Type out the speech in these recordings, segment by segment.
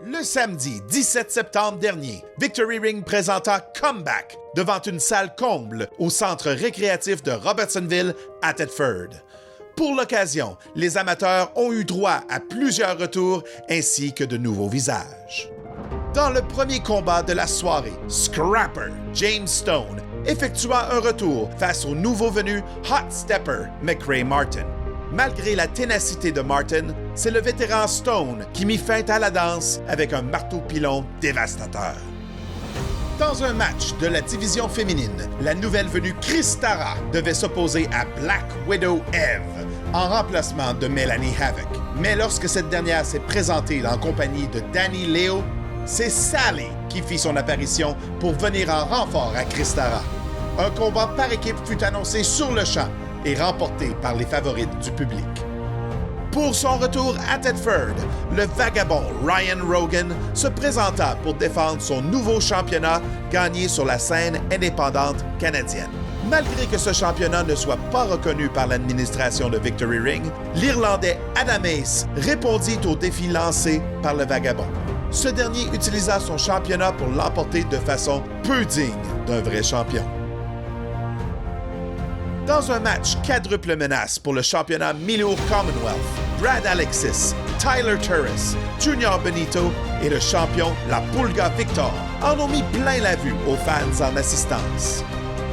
Le samedi 17 septembre dernier, Victory Ring présenta Comeback devant une salle comble au centre récréatif de Robertsonville à Thetford. Pour l'occasion, les amateurs ont eu droit à plusieurs retours ainsi que de nouveaux visages. Dans le premier combat de la soirée, Scrapper James Stone effectua un retour face au nouveau venu Hot Stepper McRae Martin. Malgré la ténacité de Martin, c'est le vétéran Stone qui mit fin à la danse avec un marteau-pilon dévastateur. Dans un match de la division féminine, la nouvelle venue Chris Tara devait s'opposer à Black Widow Eve en remplacement de Melanie Havoc. Mais lorsque cette dernière s'est présentée en compagnie de Danny Leo, c'est Sally qui fit son apparition pour venir en renfort à Chris Tara. Un combat par équipe fut annoncé sur le champ et remporté par les favorites du public. Pour son retour à Thetford, le vagabond Ryan Rogan se présenta pour défendre son nouveau championnat gagné sur la scène indépendante canadienne. Malgré que ce championnat ne soit pas reconnu par l'administration de Victory Ring, l'Irlandais Adam Ace répondit au défi lancé par le vagabond. Ce dernier utilisa son championnat pour l'emporter de façon peu digne d'un vrai champion. Dans un match quadruple menace pour le championnat Milo Commonwealth, Brad Alexis, Tyler Turris, Junior Benito et le champion La Pulga Victor en ont mis plein la vue aux fans en assistance.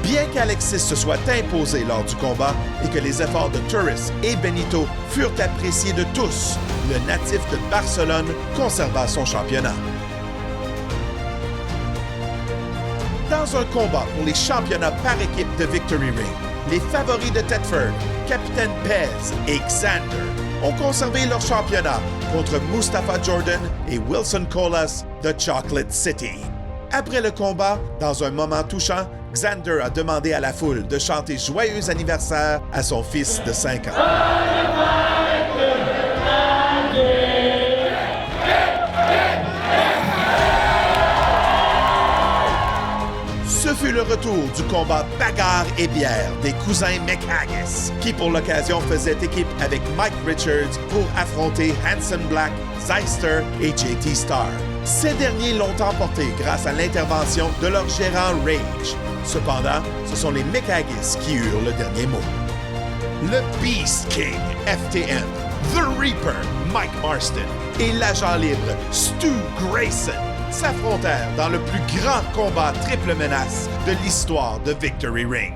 Bien qu'Alexis se soit imposé lors du combat et que les efforts de Turris et Benito furent appréciés de tous, le natif de Barcelone conserva son championnat. Dans un combat pour les championnats par équipe de Victory Ring, les favoris de Thetford, Capitaine Pez et Xander, ont conservé leur championnat contre Mustafa Jordan et Wilson Colas de Chocolate City. Après le combat, dans un moment touchant, Xander a demandé à la foule de chanter joyeux anniversaire à son fils de 5 ans. Ce fut le retour du combat bagarre et bière des cousins McHaggis, qui pour l'occasion faisaient équipe avec Mike Richards pour affronter Hanson Black, Zeister et JT Starr. Ces derniers l'ont emporté grâce à l'intervention de leur gérant Rage. Cependant, ce sont les McHaggis qui eurent le dernier mot. Le Beast King FTM, The Reaper Mike Marston et l'agent libre Stu Grayson s'affrontèrent dans le plus grand combat triple menace de l'histoire de Victory Ring.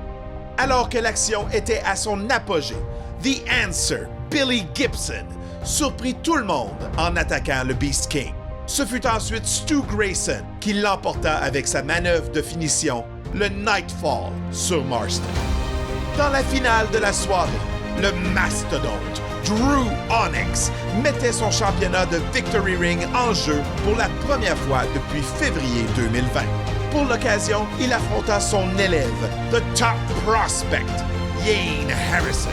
Alors que l'action était à son apogée, The Answer, Billy Gibson, surprit tout le monde en attaquant le Beast King. Ce fut ensuite Stu Grayson qui l'emporta avec sa manœuvre de finition, le Nightfall sur Marston. Dans la finale de la soirée, le mastodonte Drew Onyx mettait son championnat de Victory Ring en jeu pour la première fois depuis février 2020. Pour l'occasion, il affronta son élève, The Top Prospect, Yane Harrison.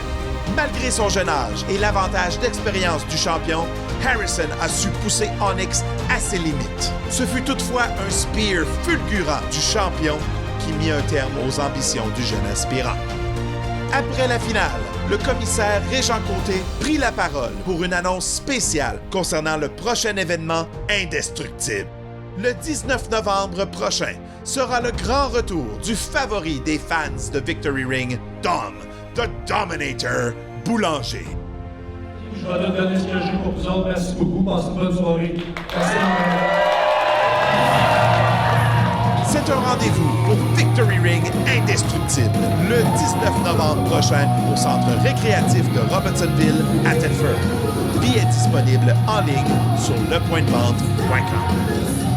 Malgré son jeune âge et l'avantage d'expérience du champion, Harrison a su pousser Onyx à ses limites. Ce fut toutefois un spear fulgurant du champion qui mit un terme aux ambitions du jeune aspirant. Après la finale, le commissaire Régent Côté prit la parole pour une annonce spéciale concernant le prochain événement indestructible. Le 19 novembre prochain sera le grand retour du favori des fans de Victory Ring, Dom, The Dominator Boulanger. Je vais donner ce que j'ai pour vous autres. Merci beaucoup. Passez une bonne soirée. Merci. C'est un rendez-vous pour Victory Ring indestructible le 19 novembre prochain au centre récréatif de Robertsonville à Thetford. Billets disponibles en ligne sur lepointdevente.com.